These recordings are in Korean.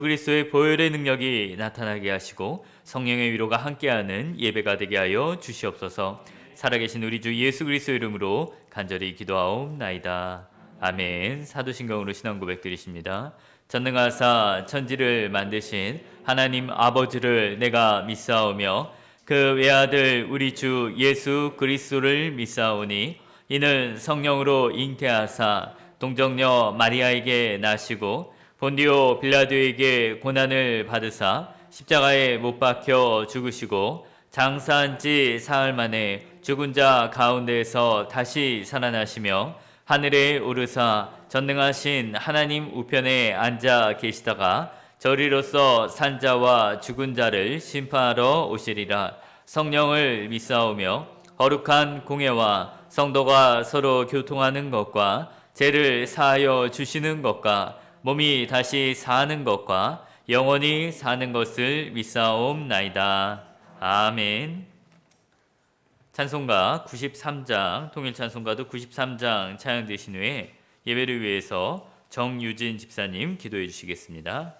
그리스도의 보혈의 능력이 나타나게 하시고 성령의 위로가 함께하는 예배가 되게 하여 주시옵소서. 살아계신 우리 주 예수 그리스도 이름으로 간절히 기도하옵나이다. 아멘. 사도신경으로 신앙 고백 드리십니다. 전능하사 천지를 만드신 하나님 아버지를 내가 믿사오며 그 외아들 우리 주 예수 그리스도를 믿사오니 이는 성령으로 잉태하사 동정녀 마리아에게 나시고 본디오 빌라도에게 고난을 받으사 십자가에 못 박혀 죽으시고 장사한 지 사흘 만에 죽은 자 가운데에서 다시 살아나시며 하늘에 오르사 전능하신 하나님 우편에 앉아 계시다가 저리로서 산 자와 죽은 자를 심판하러 오시리라. 성령을 믿사오며 거룩한 공예와 성도가 서로 교통하는 것과 죄를 사하여 주시는 것과 몸이 다시 사는 것과 영원히 사는 것을 믿사옵나이다. 아멘. 찬송가 93장, 통일찬송가도 93장 찬양되신 후에 예배를 위해서 정유진 집사님 기도해 주시겠습니다.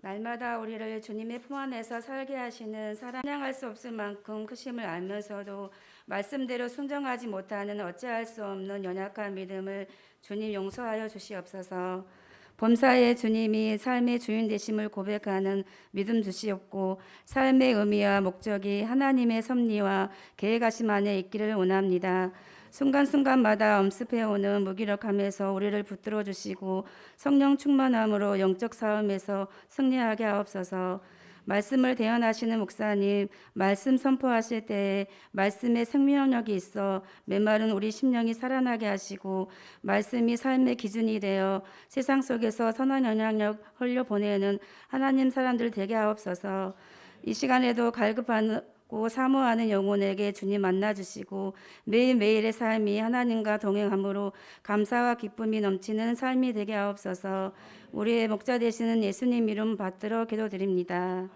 날마다 우리를 주님의 품 안에서 살게 하시는 사랑할 수 없을 만큼 크심을 알면서도 말씀대로 순종하지 못하는 어찌할 수 없는 연약한 믿음을 주님 용서하여 주시옵소서. 범사에 주님이 삶의 주인 되심을 고백하는 믿음 주시옵고 삶의 의미와 목적이 하나님의 섭리와 계획하심 안에 있기를 원합니다. 순간순간마다 엄습해오는 무기력함에서 우리를 붙들어 주시고 성령 충만함으로 영적 싸움에서 승리하게 하옵소서. 말씀을 대언하시는 목사님, 말씀 선포하실 때에 말씀에 생명력이 있어 메마른 우리 심령이 살아나게 하시고 말씀이 삶의 기준이 되어 세상 속에서 선한 영향력 흘려보내는 하나님 사람들 되게 하옵소서. 이 시간에도 갈급하고 사모하는 영혼에게 주님 만나주시고 매일매일의 삶이 하나님과 동행함으로 감사와 기쁨이 넘치는 삶이 되게 하옵소서. 우리의 목자 되시는 예수님 이름 받들어 기도드립니다.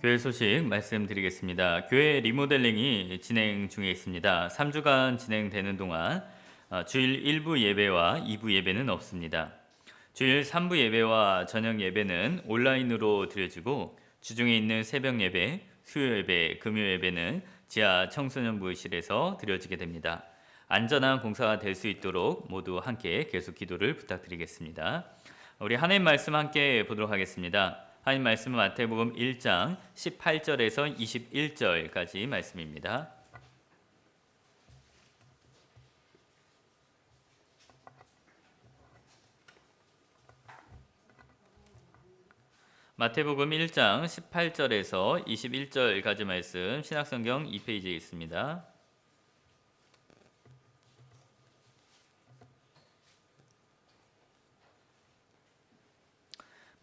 교회 소식 말씀드리겠습니다. 교회 리모델링이 진행 중에 있습니다. 3주간 진행되는 동안 주일 1부 예배와 2부 예배는 없습니다. 주일 3부 예배와 저녁 예배는 온라인으로 드려지고 주중에 있는 새벽 예배, 수요 예배, 금요 예배는 지하 청소년부실에서 드려지게 됩니다. 안전한 공사가 될 수 있도록 모두 함께 계속 기도를 부탁드리겠습니다. 우리 하나님 말씀 함께 보도록 하겠습니다. 하나님 말씀은 마태복음 1장 18절에서 21절까지 말씀입니다. 마태복음 1장 18절에서 21절까지 말씀 신약성경 2페이지에 있습니다.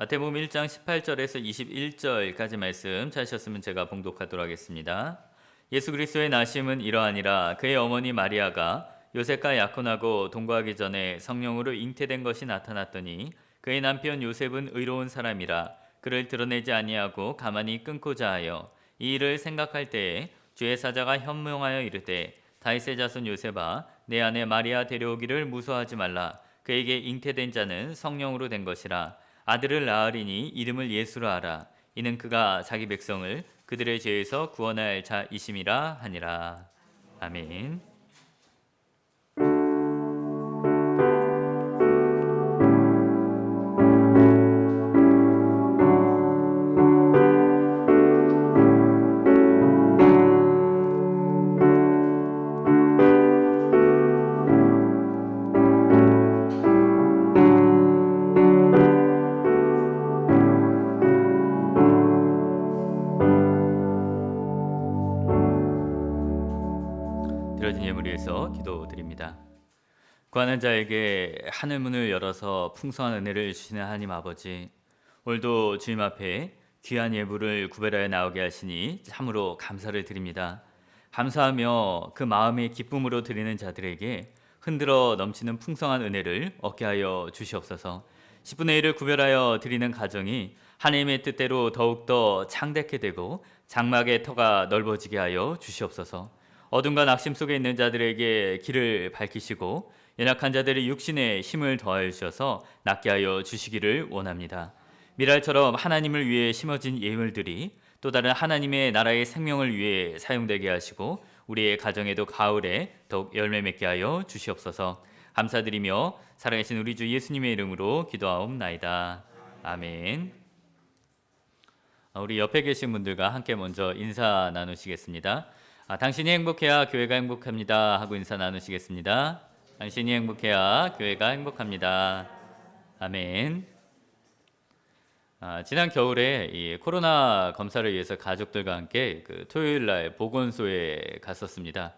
마태복음 1장 18절에서 21절까지 말씀 찾으셨으면 제가 봉독하도록 하겠습니다. 예수 그리스도의 나심은 이러하니라. 그의 어머니 마리아가 요셉과 약혼하고 동거하기 전에 성령으로 잉태된 것이 나타났더니 그의 남편 요셉은 의로운 사람이라 그를 드러내지 아니하고 가만히 끊고자 하여 이 일을 생각할 때에 주의 사자가 현명하여 이르되 다윗의 자손 요셉아 내 아내 마리아 데려오기를 무서워하지 말라. 그에게 잉태된 자는 성령으로 된 것이라. 아들을 낳으리니 이름을 예수로 하라. 이는 그가 자기 백성을 그들의 죄에서 구원할 자이심이라 하니라. 아멘. 드려진 예물 위해서 기도드립니다. 구하는 자에게 하늘 문을 열어서 풍성한 은혜를 주시는 하나님 아버지, 오늘도 주님 앞에 귀한 예물을 구별하여 나오게 하시니 참으로 감사를 드립니다. 감사하며 그 마음의 기쁨으로 드리는 자들에게 흔들어 넘치는 풍성한 은혜를 얻게 하여 주시옵소서. 10분의 1을 구별하여 드리는 가정이 하나님의 뜻대로 더욱더 창대케 되고 장막의 터가 넓어지게 하여 주시옵소서. 어둠과 낙심 속에 있는 자들에게 길을 밝히시고 연약한 자들의 육신에 힘을 더하여 주셔서 낫게 하여 주시기를 원합니다. 미랄처럼 하나님을 위해 심어진 예물들이 또 다른 하나님의 나라의 생명을 위해 사용되게 하시고 우리의 가정에도 가을에 더욱 열매 맺게 하여 주시옵소서. 감사드리며 살아계신 우리 주 예수님의 이름으로 기도하옵나이다. 아멘. 우리 옆에 계신 분들과 함께 먼저 인사 나누시겠습니다. 당신이 행복해야 교회가 행복합니다 하고 인사 나누시겠습니다. 당신이 행복해야 교회가 행복합니다. 아멘. 지난 겨울에 이 코로나 검사를 위해서 가족들과 함께 그 토요일 날 보건소에 갔었습니다.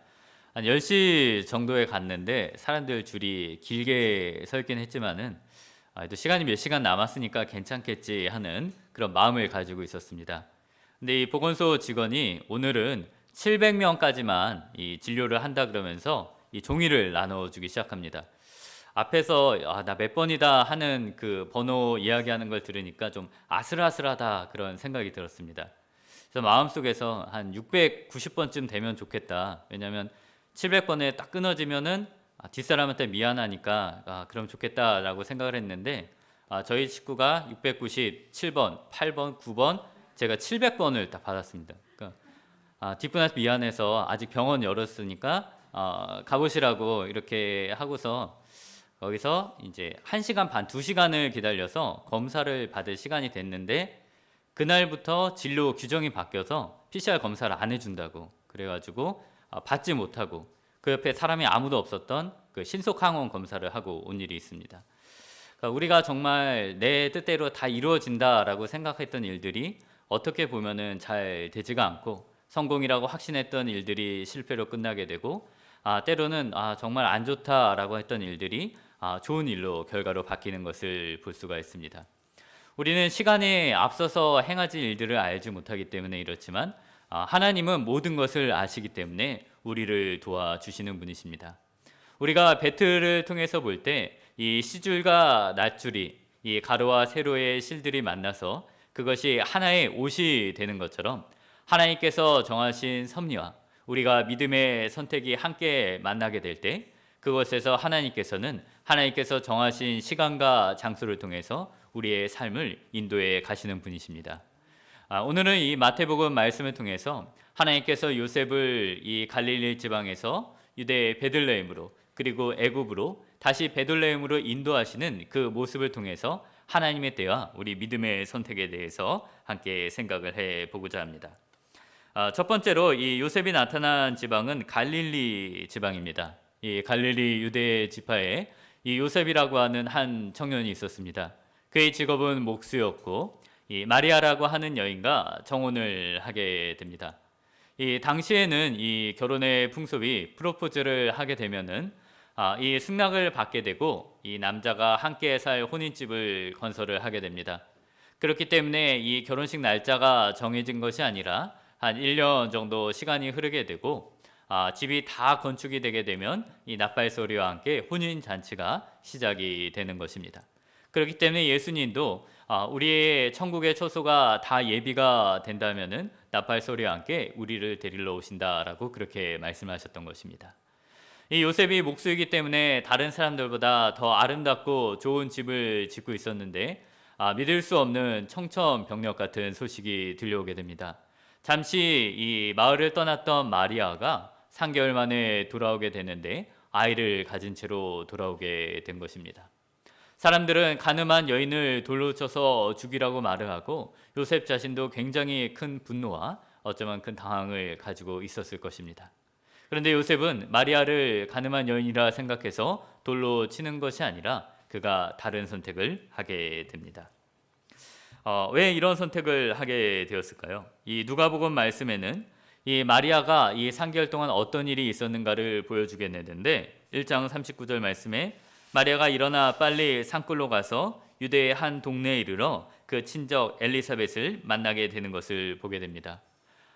한 10시 정도에 갔는데 사람들 줄이 길게 서 있긴 했지만은 또 시간이 몇 시간 남았으니까 괜찮겠지 하는 그런 마음을 가지고 있었습니다. 근데 이 보건소 직원이 오늘은 700명까지만 이 진료를 한다 그러면서 이 종이를 나눠주기 시작합니다. 앞에서 나 몇 번이다 하는 그 번호 이야기하는 걸 들으니까 좀 아슬아슬하다 그런 생각이 들었습니다. 그래서 마음속에서 한 690번쯤 되면 좋겠다. 왜냐하면 700번에 딱 끊어지면은 뒷사람한테 미안하니까 그럼 좋겠다라고 생각을 했는데 저희 식구가 697번, 8번, 9번, 제가 700번을 딱 받았습니다. 그러니까 뒷분한테 미안해서 아직 병원 열었으니까 가보시라고 이렇게 하고서 거기서 이제 1시간 반, 2시간을 기다려서 검사를 받을 시간이 됐는데 그날부터 진료 규정이 바뀌어서 PCR 검사를 안 해준다고 그래가지고 받지 못하고 그 옆에 사람이 아무도 없었던 그 신속항원 검사를 하고 온 일이 있습니다. 그러니까 우리가 정말 내 뜻대로 다 이루어진다라고 생각했던 일들이 어떻게 보면은 잘 되지가 않고 성공이라고 확신했던 일들이 실패로 끝나게 되고 때로는 정말 안 좋다라고 했던 일들이 좋은 일로 결과로 바뀌는 것을 볼 수가 있습니다. 우리는 시간에 앞서서 행하지 일들을 알지 못하기 때문에 이렇지만 하나님은 모든 것을 아시기 때문에 우리를 도와주시는 분이십니다. 우리가 배틀을 통해서 볼 때 이 시줄과 낫줄이 이 가로와 세로의 실들이 만나서 그것이 하나의 옷이 되는 것처럼 하나님께서 정하신 섭리와 우리가 믿음의 선택이 함께 만나게 될 때 그것에서 하나님께서 정하신 시간과 장소를 통해서 우리의 삶을 인도해 가시는 분이십니다. 오늘은 이 마태복음 말씀을 통해서 하나님께서 요셉을 이 갈릴리 지방에서 유대 베들레헴으로 그리고 애굽으로 다시 베들레헴으로 인도하시는 그 모습을 통해서 하나님의 때와 우리 믿음의 선택에 대해서 함께 생각을 해보고자 합니다. 첫 번째로 이 요셉이 나타난 지방은 갈릴리 지방입니다. 이 갈릴리 유대 지파에 이 요셉이라고 하는 한 청년이 있었습니다. 그의 직업은 목수였고 이 마리아라고 하는 여인과 정혼을 하게 됩니다. 이 당시에는 이 결혼의 풍습이 프로포즈를 하게 되면은 이 승낙을 받게 되고 이 남자가 함께 살 혼인집을 건설을 하게 됩니다. 그렇기 때문에 이 결혼식 날짜가 정해진 것이 아니라 한 1년 정도 시간이 흐르게 되고 집이 다 건축이 되게 되면 이 나팔소리와 함께 혼인 잔치가 시작이 되는 것입니다. 그렇기 때문에 예수님도 우리의 천국의 처소가 다 예비가 된다면은 나팔소리와 함께 우리를 데리러 오신다라고 그렇게 말씀하셨던 것입니다. 이 요셉이 목수이기 때문에 다른 사람들보다 더 아름답고 좋은 집을 짓고 있었는데 믿을 수 없는 청천벽력 같은 소식이 들려오게 됩니다. 잠시 이 마을을 떠났던 마리아가 3개월 만에 돌아오게 되는데 아이를 가진 채로 돌아오게 된 것입니다. 사람들은 가늠한 여인을 돌로 쳐서 죽이라고 말을 하고 요셉 자신도 굉장히 큰 분노와 어쩌면 큰 당황을 가지고 있었을 것입니다. 그런데 요셉은 마리아를 가늠한 여인이라 생각해서 돌로 치는 것이 아니라 그가 다른 선택을 하게 됩니다. 왜 이런 선택을 하게 되었을까요? 이 누가복음 말씀에는 이 마리아가 이 3개월 동안 어떤 일이 있었는가를 보여주겠는데 1장 39절 말씀에 마리아가 일어나 빨리 산골로 가서 유대의 한 동네에 이르러 그 친적 엘리사벳을 만나게 되는 것을 보게 됩니다.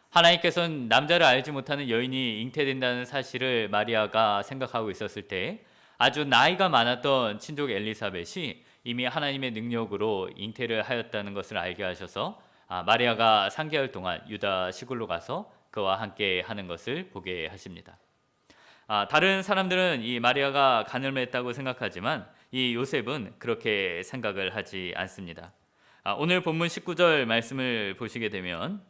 하나님께서는 남자를 알지 못하는 여인이 잉태된다는 사실을 마리아가 생각하고 있었을 때 아주 나이가 많았던 친족 엘리사벳이 이미 하나님의 능력으로 잉태를 하였다는 것을 알게 하셔서 마리아가 3개월 동안 유다 시골로 가서 그와 함께 하는 것을 보게 하십니다. 다른 사람들은 이 마리아가 가늠했다고 생각하지만 이 요셉은 그렇게 생각을 하지 않습니다. 오늘 본문 19절 말씀을 보시게 되면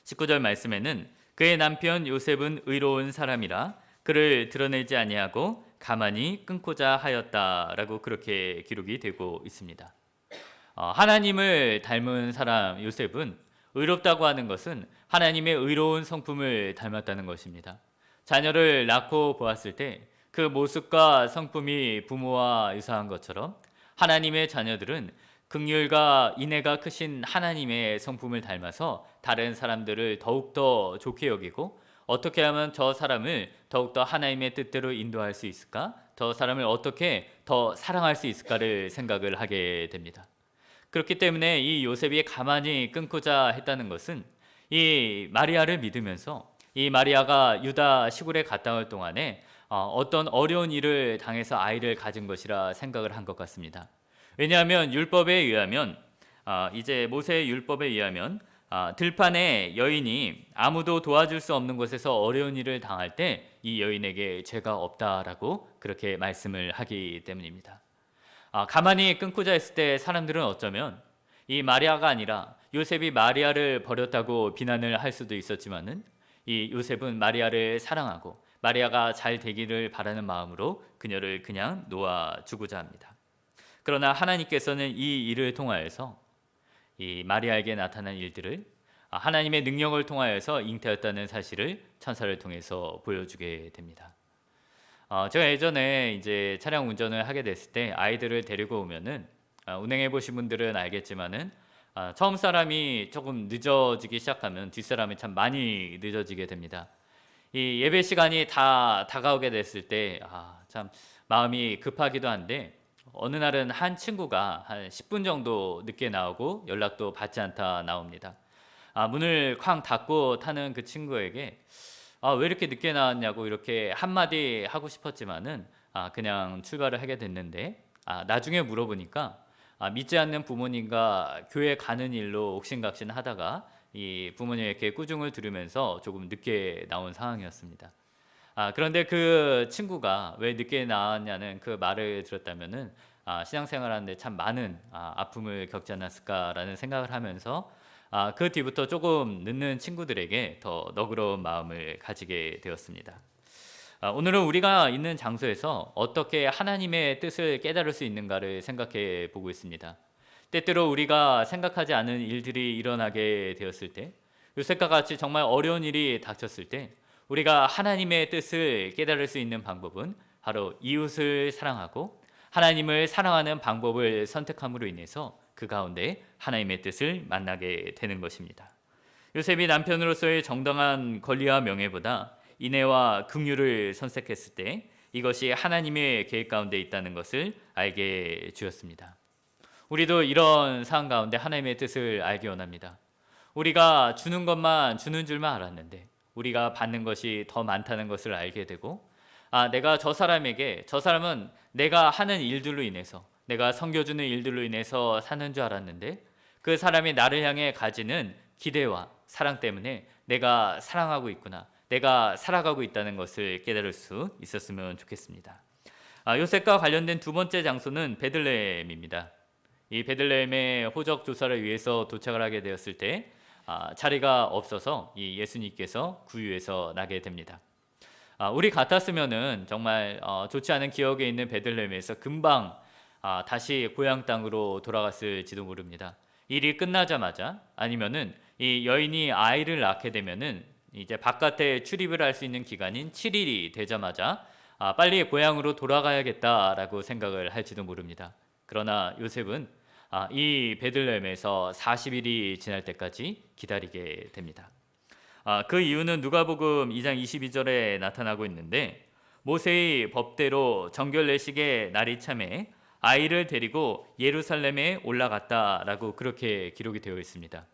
19절 말씀에는 그의 남편 요셉은 의로운 사람이라 그를 드러내지 아니하고 가만히 끊고자 하였다라고 그렇게 기록이 되고 있습니다. 하나님을 닮은 사람 요셉은 의롭다고 하는 것은 하나님의 의로운 성품을 닮았다는 것입니다. 자녀를 낳고 보았을 때 그 모습과 성품이 부모와 유사한 것처럼 하나님의 자녀들은 긍휼과 인애가 크신 하나님의 성품을 닮아서 다른 사람들을 더욱더 좋게 여기고 어떻게 하면 저 사람을 더욱더 하나님의 뜻대로 인도할 수 있을까? 저 사람을 어떻게 더 사랑할 수 있을까를 생각을 하게 됩니다. 그렇기 때문에 이 요셉이 가만히 끊고자 했다는 것은 이 마리아를 믿으면서 이 마리아가 유다 시골에 갔다 올 동안에 어떤 어려운 일을 당해서 아이를 가진 것이라 생각을 한 것 같습니다. 왜냐하면 율법에 의하면 이제 모세의 율법에 의하면 들판에 여인이 아무도 도와줄 수 없는 곳에서 어려운 일을 당할 때 이 여인에게 죄가 없다라고 그렇게 말씀을 하기 때문입니다. 가만히 끊고자 했을 때 사람들은 어쩌면 이 마리아가 아니라 요셉이 마리아를 버렸다고 비난을 할 수도 있었지만은 이 요셉은 마리아를 사랑하고 마리아가 잘 되기를 바라는 마음으로 그녀를 그냥 놓아주고자 합니다. 그러나 하나님께서는 이 일을 통하여서 이 마리아에게 나타난 일들을 하나님의 능력을 통하여서 잉태했다는 사실을 천사를 통해서 보여주게 됩니다. 제가 예전에 이제 차량 운전을 하게 됐을 때 아이들을 데리고 오면은 운행해 보신 분들은 알겠지만은 처음 사람이 조금 늦어지기 시작하면 뒷사람이 참 많이 늦어지게 됩니다. 이 예배 시간이 다 다가오게 됐을 때 참 마음이 급하기도 한데 어느 날은 한 친구가 한 10분 정도 늦게 나오고 연락도 받지 않다 나옵니다. 문을 쾅 닫고 타는 그 친구에게 왜 이렇게 늦게 나왔냐고 이렇게 한마디 하고 싶었지만은 그냥 출발을 하게 됐는데 나중에 물어보니까 믿지 않는 부모님과 교회 가는 일로 옥신각신 하다가 이 부모님에게 꾸중을 들으면서 조금 늦게 나온 상황이었습니다. 그런데 그 친구가 왜 늦게 나왔냐는 그 말을 들었다면은 신앙생활하는데 참 많은 아픔을 겪지 않았을까라는 생각을 하면서 그 뒤부터 조금 늦는 친구들에게 더 너그러운 마음을 가지게 되었습니다. 오늘은 우리가 있는 장소에서 어떻게 하나님의 뜻을 깨달을 수 있는가를 생각해 보고 있습니다. 때때로 우리가 생각하지 않은 일들이 일어나게 되었을 때, 요셉과 같이 정말 어려운 일이 닥쳤을 때 우리가 하나님의 뜻을 깨달을 수 있는 방법은 바로 이웃을 사랑하고 하나님을 사랑하는 방법을 선택함으로 인해서 그 가운데 하나님의 뜻을 만나게 되는 것입니다. 요셉이 남편으로서의 정당한 권리와 명예보다 인애와 긍휼을 선택했을 때 이것이 하나님의 계획 가운데 있다는 것을 알게 주었습니다. 우리도 이런 상황 가운데 하나님의 뜻을 알기 원합니다. 우리가 주는 것만 주는 줄만 알았는데 우리가 받는 것이 더 많다는 것을 알게 되고 내가 저 사람은 내가 하는 일들로 인해서 내가 섬겨주는 일들로 인해서 사는 줄 알았는데 그 사람이 나를 향해 가지는 기대와 사랑 때문에 내가 사랑하고 있구나, 내가 살아가고 있다는 것을 깨달을 수 있었으면 좋겠습니다. 요셉과 관련된 두 번째 장소는 베들레헴입니다. 이 베들레헴의 호적 조사를 위해서 도착을 하게 되었을 때 자리가 없어서 이 예수님께서 구유에서 나게 됩니다. 우리 같았으면은 정말 좋지 않은 기억에 있는 베들레헴에서 금방 다시 고향 땅으로 돌아갔을지도 모릅니다. 일이 끝나자마자 아니면은 이 여인이 아이를 낳게 되면은 이제 바깥에 출입을 할 수 있는 기간인 7일이 되자마자 빨리 고향으로 돌아가야겠다라고 생각을 할지도 모릅니다. 그러나 요셉은 이 베들레헴에서 40일이 지날 때까지 기다리게 됩니다. 그 이유는 누가복음 2장 22절에 나타나고 있는데 모세의 법대로 정결례식의 날이 참에 아이를 데리고 예루살렘에 올라갔다라고 그렇게 기록이 되어 있습니다.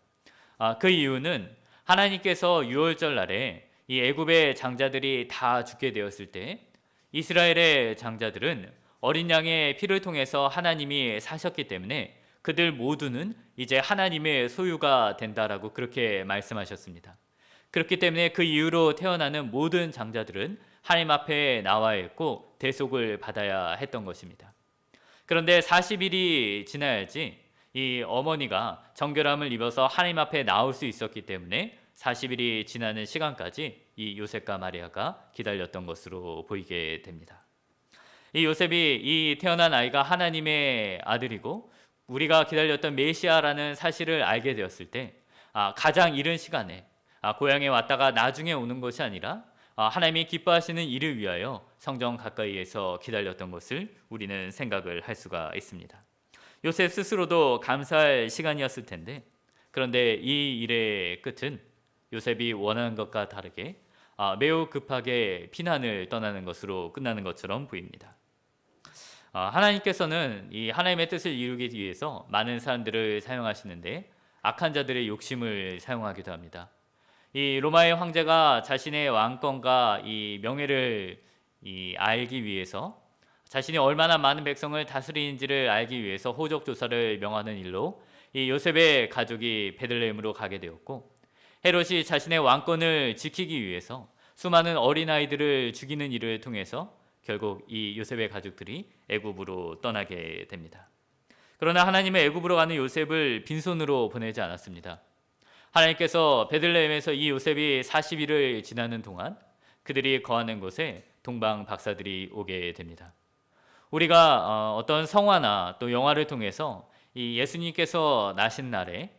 그 이유는 하나님께서 유월절 날에 이 애굽의 장자들이 다 죽게 되었을 때 이스라엘의 장자들은 어린 양의 피를 통해서 하나님이 사셨기 때문에 그들 모두는 이제 하나님의 소유가 된다라고 그렇게 말씀하셨습니다. 그렇기 때문에 그 이후로 태어나는 모든 장자들은 하나님 앞에 나와야 했고 대속을 받아야 했던 것입니다. 그런데 40일이 지나야지 이 어머니가 정결함을 입어서 하나님 앞에 나올 수 있었기 때문에 40일이 지나는 시간까지 이 요셉과 마리아가 기다렸던 것으로 보이게 됩니다. 이 요셉이 이 태어난 아이가 하나님의 아들이고 우리가 기다렸던 메시아라는 사실을 알게 되었을 때 가장 이른 시간에 고향에 왔다가 나중에 오는 것이 아니라 하나님이 기뻐하시는 일을 위하여 성전 가까이에서 기다렸던 것을 우리는 생각을 할 수가 있습니다. 요셉 스스로도 감사할 시간이었을 텐데 그런데 이 일의 끝은 요셉이 원하는 것과 다르게 매우 급하게 피난을 떠나는 것으로 끝나는 것처럼 보입니다. 하나님께서는 이 하나님의 뜻을 이루기 위해서 많은 사람들을 사용하시는데 악한 자들의 욕심을 사용하기도 합니다. 이 로마의 황제가 자신의 왕권과 이 명예를 알기 위해서 자신이 얼마나 많은 백성을 다스리는지를 알기 위해서 호적 조사를 명하는 일로 이 요셉의 가족이 베들레헴으로 가게 되었고, 헤롯이 자신의 왕권을 지키기 위해서 수많은 어린아이들을 죽이는 일을 통해서 결국 이 요셉의 가족들이 애굽으로 떠나게 됩니다. 그러나 하나님의 애굽으로 가는 요셉을 빈손으로 보내지 않았습니다. 하나님께서 베들레헴에서 이 요셉이 40일을 지나는 동안 그들이 거하는 곳에 동방 박사들이 오게 됩니다. 우리가 어떤 성화나 또 영화를 통해서 이 예수님께서 나신 날에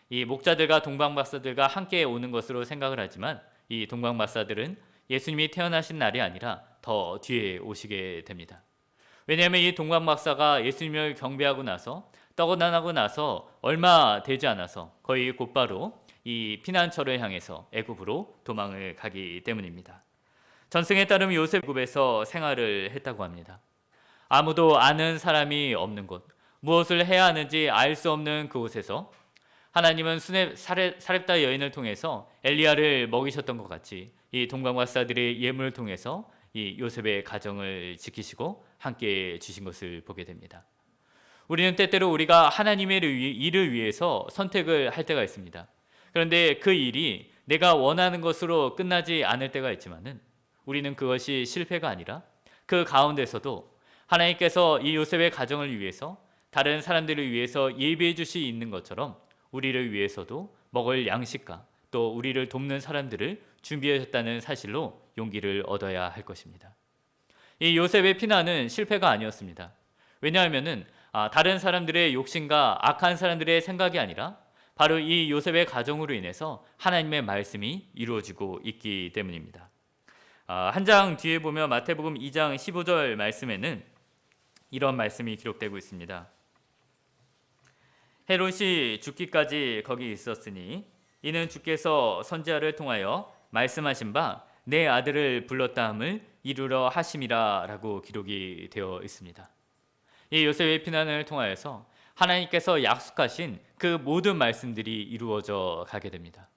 이 목자들과 동방 박사들과 함께 오는 것으로 생각을 하지만, 이 동방 박사들은 예수님이 태어나신 날이 아니라 더 뒤에 오시게 됩니다. 왜냐하면 이 동방 박사가 예수님을 경배하고 나서 떠나고 나서 얼마 되지 않아서 거의 곧바로 이 피난처를 향해서 애굽으로 도망을 가기 때문입니다. 전승에 따르면 요셉 애굽에서 생활을 했다고 합니다. 아무도 아는 사람이 없는 곳, 무엇을 해야 하는지 알 수 없는 그곳에서 하나님은 사렙다 여인을 통해서 엘리야를 먹이셨던 것 같이 이 동방박사들의 예물을 통해서 이 요셉의 가정을 지키시고 함께 주신 것을 보게 됩니다. 우리는 때때로 우리가 하나님의 일을 위해서 선택을 할 때가 있습니다. 그런데 그 일이 내가 원하는 것으로 끝나지 않을 때가 있지만은 우리는 그것이 실패가 아니라 그 가운데서도 하나님께서 이 요셉의 가정을 위해서 다른 사람들을 위해서 예비해 주시 있는 것처럼 우리를 위해서도 먹을 양식과 또 우리를 돕는 사람들을 준비하셨다는 사실로 용기를 얻어야 할 것입니다. 이 요셉의 피난은 실패가 아니었습니다. 왜냐하면은 다른 사람들의 욕심과 악한 사람들의 생각이 아니라 바로 이 요셉의 가정으로 인해서 하나님의 말씀이 이루어지고 있기 때문입니다. 한 장 뒤에 보면 마태복음 2장 15절 말씀에는 이런 말씀이 기록되고 있습니다. 헤롯이 죽기까지 거기 있었으니 이는 주께서 선지자를 통하여 말씀하신 바 내 아들을 불렀다 함을 이루려 하심이라 라고 기록이 되어 있습니다. 이 요셉의 피난을 통하여서 하나님께서 약속하신 그 모든 말씀들이 이루어져 가게 됩니다.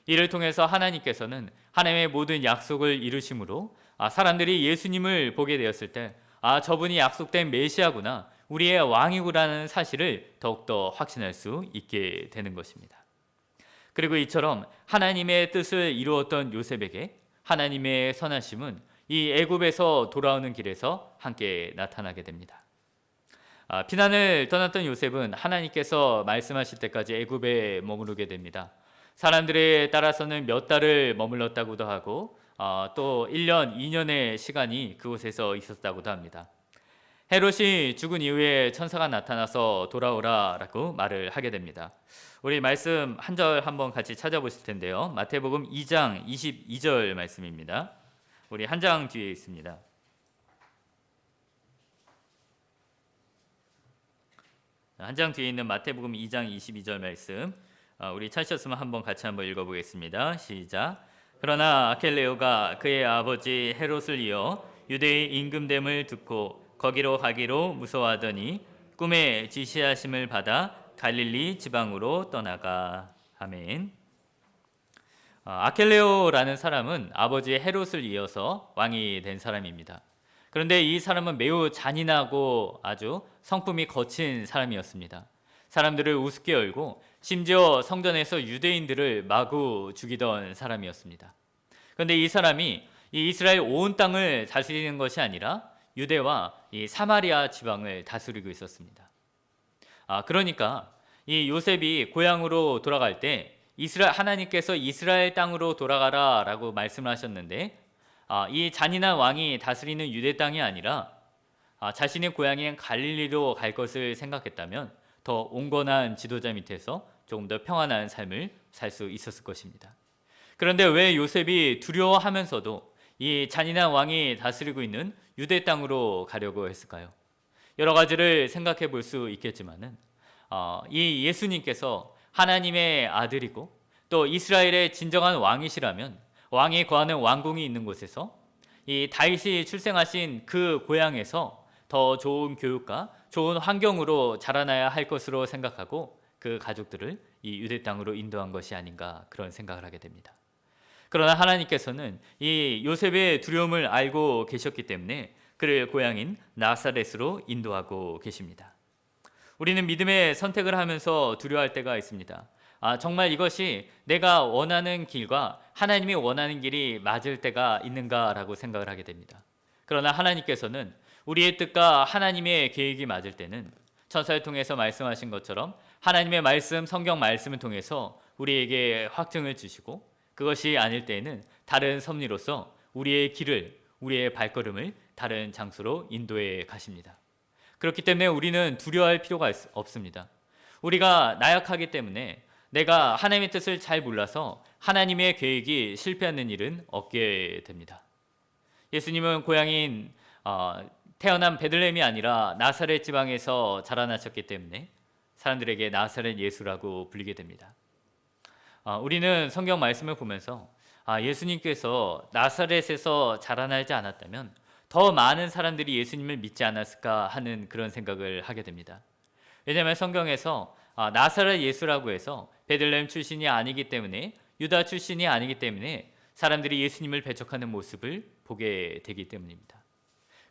이를 통해서 하나님께서는 하나님의 모든 약속을 이루심으로 사람들이 예수님을 보게 되었을 때 저분이 약속된 메시아구나, 우리의 왕이구라는 사실을 더욱더 확신할 수 있게 되는 것입니다. 그리고 이처럼 하나님의 뜻을 이루었던 요셉에게 하나님의 선하심은 이 애굽에서 돌아오는 길에서 함께 나타나게 됩니다. 피난을 떠났던 요셉은 하나님께서 말씀하실 때까지 애굽에 머무르게 됩니다. 사람들에 따라서는 몇 달을 머물렀다고도 하고 또 1년, 2년의 시간이 그곳에서 있었다고도 합니다. 헤롯이 죽은 이후에 천사가 나타나서 돌아오라 라고 말을 하게 됩니다. 우리 말씀 한 절 한번 같이 찾아보실 텐데요. 마태복음 2장 22절 말씀입니다. 우리 한 장 뒤에 있습니다. 한 장 뒤에 있는 마태복음 2장 22절 말씀, 우리 찾으셨으면 한번 같이 한번 읽어보겠습니다. 시작. 그러나 아켈레오가 그의 아버지 헤롯을 이어 유대의 임금됨을 듣고 거기로 가기로 무서워하더니 꿈에 지시하심을 받아 갈릴리 지방으로 떠나가. 아멘. 아켈레오라는 사람은 아버지 헤롯을 이어서 왕이 된 사람입니다. 그런데 이 사람은 매우 잔인하고 아주 성품이 거친 사람이었습니다. 사람들을 우습게 열고 심지어 성전에서 유대인들을 마구 죽이던 사람이었습니다. 그런데 이 사람이 이 이스라엘 온 땅을 다스리는 것이 아니라 유대와 이 사마리아 지방을 다스리고 있었습니다. 그러니까 이 요셉이 고향으로 돌아갈 때 하나님께서 이스라엘 땅으로 돌아가라라고 말씀을 하셨는데, 이 잔인한 왕이 다스리는 유대 땅이 아니라 자신의 고향인 갈릴리로 갈 것을 생각했다면 더 온건한 지도자 밑에서 조금 더 평안한 삶을 살 수 있었을 것입니다. 그런데 왜 요셉이 두려워하면서도 이 잔인한 왕이 다스리고 있는 유대 땅으로 가려고 했을까요? 여러 가지를 생각해 볼 수 있겠지만은 이 예수님께서 하나님의 아들이고 또 이스라엘의 진정한 왕이시라면 왕이 거하는 왕궁이 있는 곳에서 이 다윗이 출생하신 그 고향에서 더 좋은 교육과 좋은 환경으로 자라나야 할 것으로 생각하고 그 가족들을 이 유대 땅으로 인도한 것이 아닌가 그런 생각을 하게 됩니다. 그러나 하나님께서는 이 요셉의 두려움을 알고 계셨기 때문에 그를 고향인 나사렛으로 인도하고 계십니다. 우리는 믿음의 선택을 하면서 두려워할 때가 있습니다. 정말 이것이 내가 원하는 길과 하나님이 원하는 길이 맞을 때가 있는가라고 생각을 하게 됩니다. 그러나 하나님께서는 우리의 뜻과 하나님의 계획이 맞을 때는 천사를 통해서 말씀하신 것처럼 하나님의 말씀, 성경 말씀을 통해서 우리에게 확증을 주시고 그것이 아닐 때에는 다른 섭리로서 우리의 길을, 우리의 발걸음을 다른 장소로 인도해 가십니다. 그렇기 때문에 우리는 두려워할 필요가 없습니다. 우리가 나약하기 때문에 내가 하나님의 뜻을 잘 몰라서 하나님의 계획이 실패하는 일은 없게 됩니다. 예수님은 고향인 태어난 베들레헴이 아니라 나사렛 지방에서 자라나셨기 때문에 사람들에게 나사렛 예수라고 불리게 됩니다. 우리는 성경 말씀을 보면서 예수님께서 나사렛에서 자라나지 않았다면 더 많은 사람들이 예수님을 믿지 않았을까 하는 그런 생각을 하게 됩니다. 왜냐하면 성경에서 나사렛 예수라고 해서 베들레헴 출신이 아니기 때문에 유다 출신이 아니기 때문에 사람들이 예수님을 배척하는 모습을 보게 되기 때문입니다.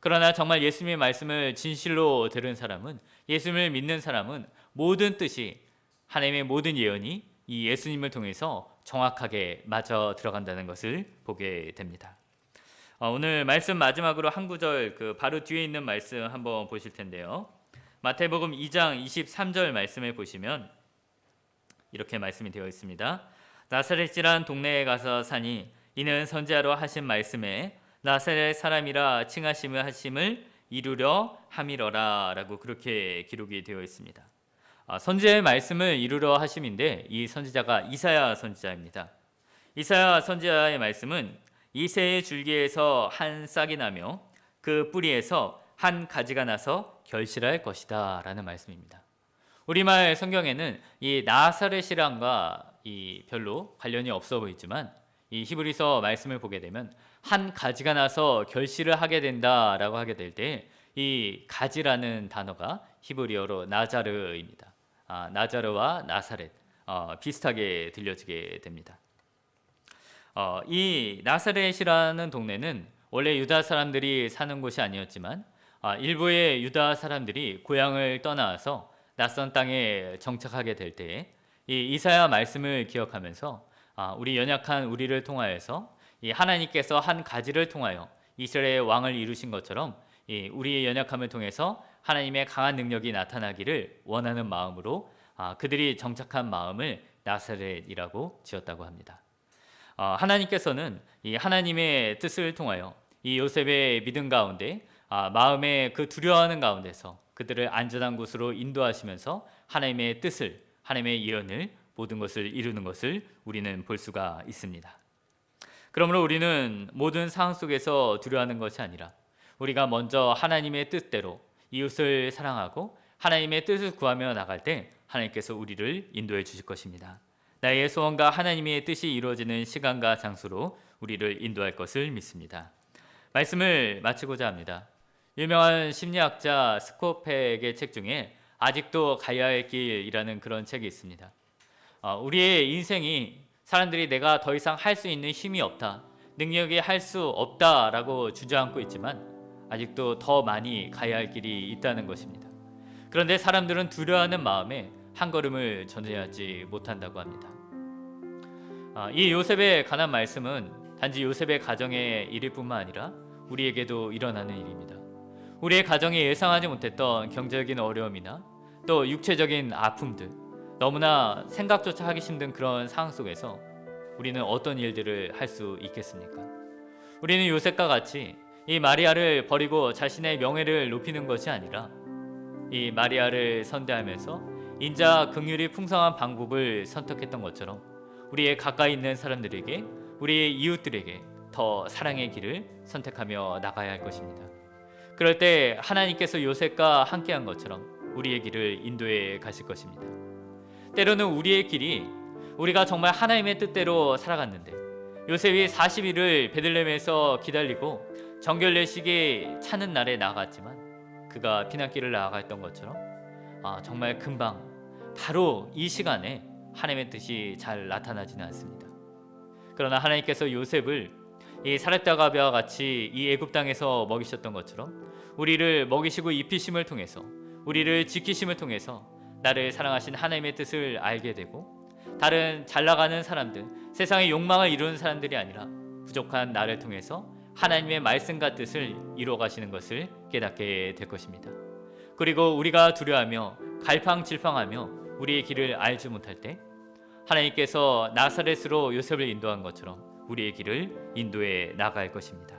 그러나 정말 예수님의 말씀을 진실로 들은 사람은, 예수님을 믿는 사람은 모든 뜻이, 하나님의 모든 예언이 이 예수님을 통해서 정확하게 맞아 들어간다는 것을 보게 됩니다. 오늘 말씀 마지막으로 한 구절 바로 뒤에 있는 말씀 한번 보실 텐데요. 마태복음 2장 23절 말씀을 보시면 이렇게 말씀이 되어 있습니다. 나사렛이란 동네에 가서 사니 이는 선지자로 하신 말씀에 나사렛 사람이라 칭하심을 하심을 이루려 함이러라 라고 그렇게 기록이 되어 있습니다. 선지자의 말씀을 이루려 하심인데 이 선지자가 이사야 선지자입니다. 이사야 선지자의 말씀은 이새의 줄기에서 한 싹이 나며 그 뿌리에서 한 가지가 나서 결실할 것이다 라는 말씀입니다. 우리말 성경에는 이 나사렛이란과 별로 관련이 없어 보이지만 이 히브리서 말씀을 보게 되면 한 가지가 나서 결실을 하게 된다라고 하게 될 때 이 가지라는 단어가 히브리어로 나자르입니다. 나자르와 나사렛 비슷하게 들려지게 됩니다. 이 나사렛이라는 동네는 원래 유다 사람들이 사는 곳이 아니었지만 일부의 유다 사람들이 고향을 떠나서 낯선 땅에 정착하게 될 때에 이 이사야 말씀을 기억하면서 우리 연약한 우리를 통하여서 이 하나님께서 한 가지를 통하여 이스라엘의 왕을 이루신 것처럼 우리의 연약함을 통해서 하나님의 강한 능력이 나타나기를 원하는 마음으로 그들이 정착한 마음을 나사렛이라고 지었다고 합니다. 하나님께서는 이 하나님의 뜻을 통하여 이 요셉의 믿음 가운데 마음의 그 두려워하는 가운데서 그들을 안전한 곳으로 인도하시면서 하나님의 뜻을, 하나님의 예언을, 모든 것을 이루는 것을 우리는 볼 수가 있습니다. 그러므로 우리는 모든 상황 속에서 두려워하는 것이 아니라 우리가 먼저 하나님의 뜻대로 이웃을 사랑하고 하나님의 뜻을 구하며 나갈 때 하나님께서 우리를 인도해 주실 것입니다. 나의 소원과 하나님의 뜻이 이루어지는 시간과 장소로 우리를 인도할 것을 믿습니다. 말씀을 마치고자 합니다. 유명한 심리학자 스코펙의 책 중에 아직도 가야 할 길이라는 그런 책이 있습니다. 우리의 인생이 사람들이 내가 더 이상 할 수 있는 힘이 없다, 능력이 할 수 없다라고 주저앉고 있지만 아직도 더 많이 가야 할 길이 있다는 것입니다. 그런데 사람들은 두려워하는 마음에 한 걸음을 전해하지 못한다고 합니다. 이 요셉에 관한 말씀은 단지 요셉의 가정의 일일 뿐만 아니라 우리에게도 일어나는 일입니다. 우리의 가정에 예상하지 못했던 경제적인 어려움이나 또 육체적인 아픔들, 너무나 생각조차 하기 힘든 그런 상황 속에서 우리는 어떤 일들을 할 수 있겠습니까? 우리는 요셉과 같이 이 마리아를 버리고 자신의 명예를 높이는 것이 아니라 이 마리아를 선대하면서 인자 긍휼이 풍성한 방법을 선택했던 것처럼 우리의 가까이 있는 사람들에게, 우리의 이웃들에게 더 사랑의 길을 선택하며 나가야 할 것입니다. 그럴 때 하나님께서 요셉과 함께한 것처럼 우리의 길을 인도해 가실 것입니다. 때로는 우리의 길이 우리가 정말 하나님의 뜻대로 살아갔는데 요셉이 40일을 베들레헴에서 기다리고 정결례식이 차는 날에 나갔지만 그가 피난길을 나아갔던 것처럼 정말 금방 바로 이 시간에 하나님의 뜻이 잘 나타나지는 않습니다. 그러나 하나님께서 요셉을 이 사렙다가비와 같이 이 애굽 땅에서 먹이셨던 것처럼 우리를 먹이시고 입히심을 통해서 우리를 지키심을 통해서 나를 사랑하신 하나님의 뜻을 알게 되고 다른 잘 나가는 사람들, 세상의 욕망을 이루는 사람들이 아니라 부족한 나를 통해서 하나님의 말씀과 뜻을 이루어 가시는 것을 깨닫게 될 것입니다. 그리고 우리가 두려워하며 갈팡질팡하며 우리의 길을 알지 못할 때 하나님께서 나사렛으로 요셉을 인도한 것처럼 우리의 길을 인도해 나갈 것입니다.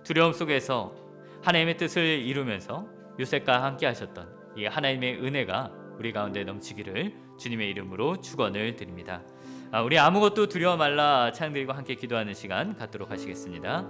두려움 속에서 하나님의 뜻을 이루면서 요셉과 함께 하셨던 이 하나님의 은혜가 우리 가운데 넘치기를 주님의 이름으로 축원을 드립니다. 우리 아무것도 두려워 말라 찬양드리고 함께 기도하는 시간 갖도록 하시겠습니다.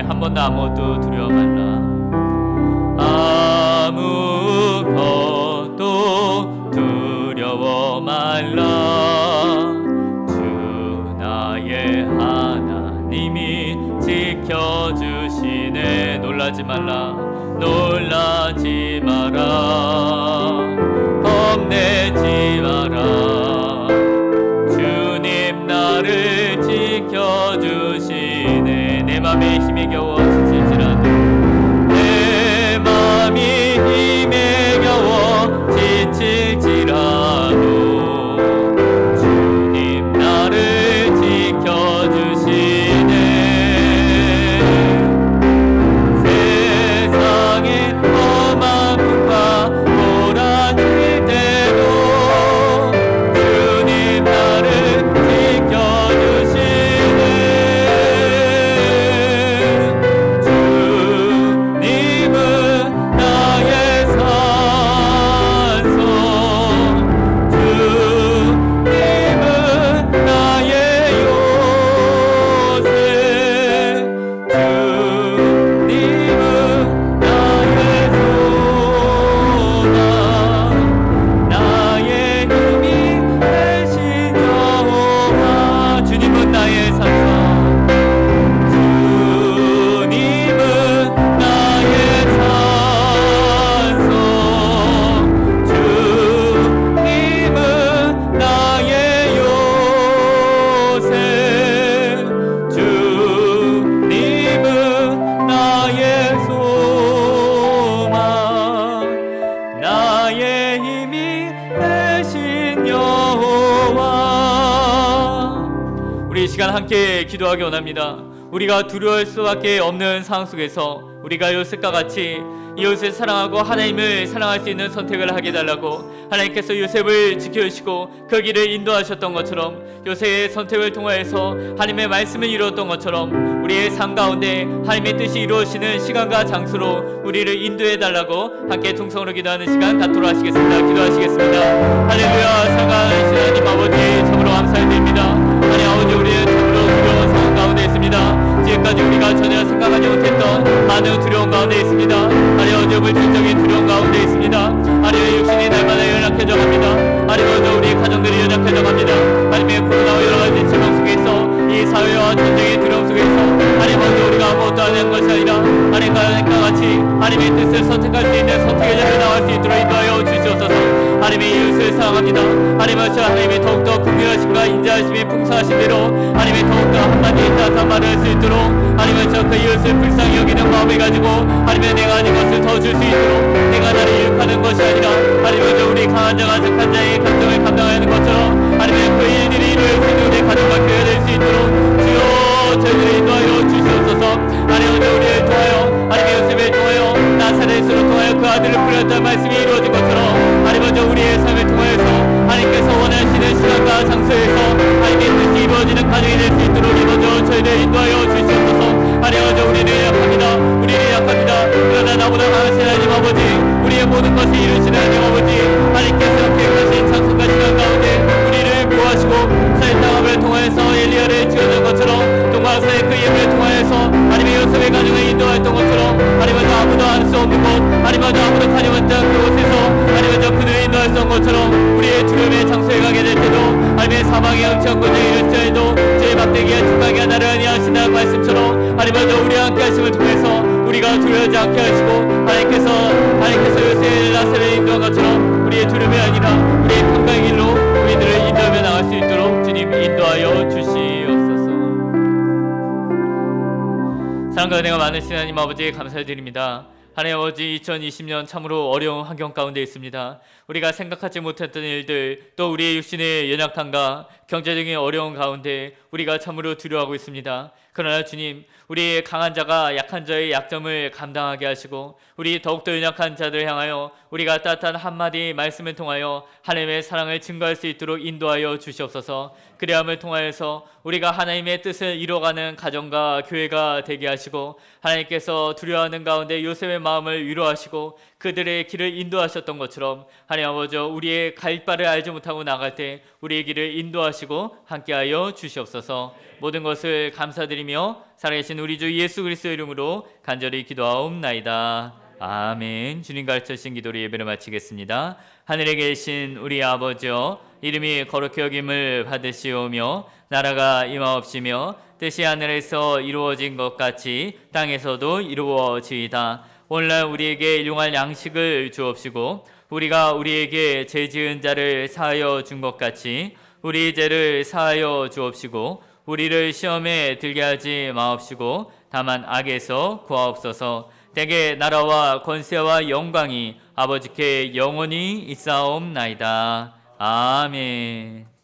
한 번도 아무것도 두려워 말라. 아무것도 두려워 말라. 주 나의 하나님이 지켜주시네. 놀라지 말라. 놀라지 마라. 겁내지 마라. 주님 나를 지켜주시네. 내 맘에 힘이 겨워 지칠지라도 내 맘이 힘에 겨워 지칠지라도 주님 나를 지켜주시네. 세상에 험한 풍파 몰아칠 때도 주님 나를 지켜주시네. 시간 함께 기도하기 원합니다. 우리가 두려워할 수밖에 없는 상황 속에서 우리가 요셉과 같이 이웃을 사랑하고 하나님을 사랑할 수 있는 선택을 하게 해달라고 하나님께서 요셉을 지켜주시고 그 길을 인도하셨던 것처럼 요셉의 선택을 통하여서 하나님의 말씀을 이루었던 것처럼 우리의 삶 가운데 하나님의 뜻이 이루어지는 시간과 장소로 우리를 인도해달라고 함께 통성으로 기도하는 시간 갖도록 하시겠습니다. 기도하시겠습니다. 할렐루야. 사랑하는 하나님 아버지 참으로 감사드립니다. 하나님 아버지 우리의 참으로 두려운 상황 가운데 있습니다. 지금까지 우리가 전혀 생각하지 못했던 많은 두려움 가운데 있습니다. 하나님 아버지 물질적인 두려움 가운데 있습니다. 하나님의 육신이 날마다 연약해져 갑니다. 하나님 아버지 우리 가정들이 연약해져 갑니다. 하나님의 코로나와 여러 가지 질병 속에서 이 사회와 전쟁의 두려움 속에서 하나님 아버지 우리가 아무것도 안 하는 것이 아니라 하나님과 같이 하나님의 뜻을 선택할 수 있는 선택의 자리에 나갈 수 있도록 인도하여 주시옵소서. 하나님의 이웃을 사랑합니다. 하나님 아버지 하나님이 더욱더 긍휼하심과 인자하심이 풍성하신 대로 하나님이 더욱더 한마디 따뜻한 말을 할 수 있도록 하나님 아버지 그 이웃을 불쌍히 여기는 마음을 가지고 하나님의 내가 아닌 것을 더 줄 수 있도록 내가 나를 이룩하는 것이 아니라 하나님 아버지 우리 강한 자가 착한 자의 감정을 감당하는 것처럼 하나님의 그 일들이 이루어질 수 있는 우리 가정과 교회가 될 수 있도록 주여 저희들을 인도하여 주시옵소서. 하나님 아버지 우리를 통하여 하나님의 요셉을 통하여 나사렛으로 통하여 그 아들을 부렸다는 말씀이 이루어진 것처럼 하나님 아버지 우리의 삶을 통하여서 하나님께서 원하시는 시간과 장소에서 하나님의 뜻이 이루어지는 가정이 될 수 있도록 이루어져 저희를 인도하여 주시옵소서. 하나님 아버지 우리는 약합니다. 요셉의 그 예물을 통하여서 하나님의 요셉의 가정을 인도했던 것처럼 하나님은 아무도 알 수 없는 곳 하나님은 아무도 가지 못한 그곳에서 하나님은 그들을 인도했던 것처럼 우리의 두려움의 장소에 가게 될 때도 하나님의 사방에 엄청 곳에 이르시더라도 죄의 막대기와 축강이 나를 아니하신다는 말씀처럼 하나님은 우리와 함께 하심을 통해서 우리가 두려워하지 않게 하시고 하나님께서 요셉의 나사렛을 인도한 것처럼 우리의 두려움이 아니라 우리의 평강의 길로 우리들을 인도하며 나갈 수 있도록 주님 인도하여 주시옵소서. 사랑과 은혜가 많으신 하나님 아버지 감사드립니다. 하나님 아버지 2020년 참으로 어려운 환경 가운데 있습니다. 우리가 생각하지 못했던 일들 또 우리의 육신의 연약함과 경제적인 어려운 가운데 우리가 참으로 두려워하고 있습니다. 그러나 주님 우리의 강한 자가 약한 자의 약점을 감당하게 하시고 우리 더욱더 연약한 자들을 향하여 우리가 따뜻한 한마디 말씀을 통하여 하나님의 사랑을 증거할 수 있도록 인도하여 주시옵소서. 그리함을 통하여서 우리가 하나님의 뜻을 이루어가는 가정과 교회가 되게 하시고 하나님께서 두려워하는 가운데 요셉의 마음을 위로하시고 그들의 길을 인도하셨던 것처럼 하나님 아버지 우리의 갈 바를 알지 못하고 나갈 때 우리의 길을 인도하시고 함께하여 주시옵소서. 모든 것을 감사드리며 살아계신 우리 주 예수 그리스도의 이름으로 간절히 기도하옵나이다. 아멘. 주님 가르쳐주신 기도로 예배를 마치겠습니다. 하늘에 계신 우리 아버지여 이름이 거룩히 여김을 받으시오며 나라가 임하옵시며 뜻이 하늘에서 이루어진 것 같이 땅에서도 이루어지이다. 오늘날 우리에게 일용할 양식을 주옵시고 우리가 우리에게 죄 지은 자를 사하여 준 것 같이 우리 죄를 사하여 주옵시고 우리를 시험에 들게 하지 마옵시고 다만 악에서 구하옵소서. 대개 나라와 권세와 영광이 아버지께 영원히 있사옵나이다. 아멘.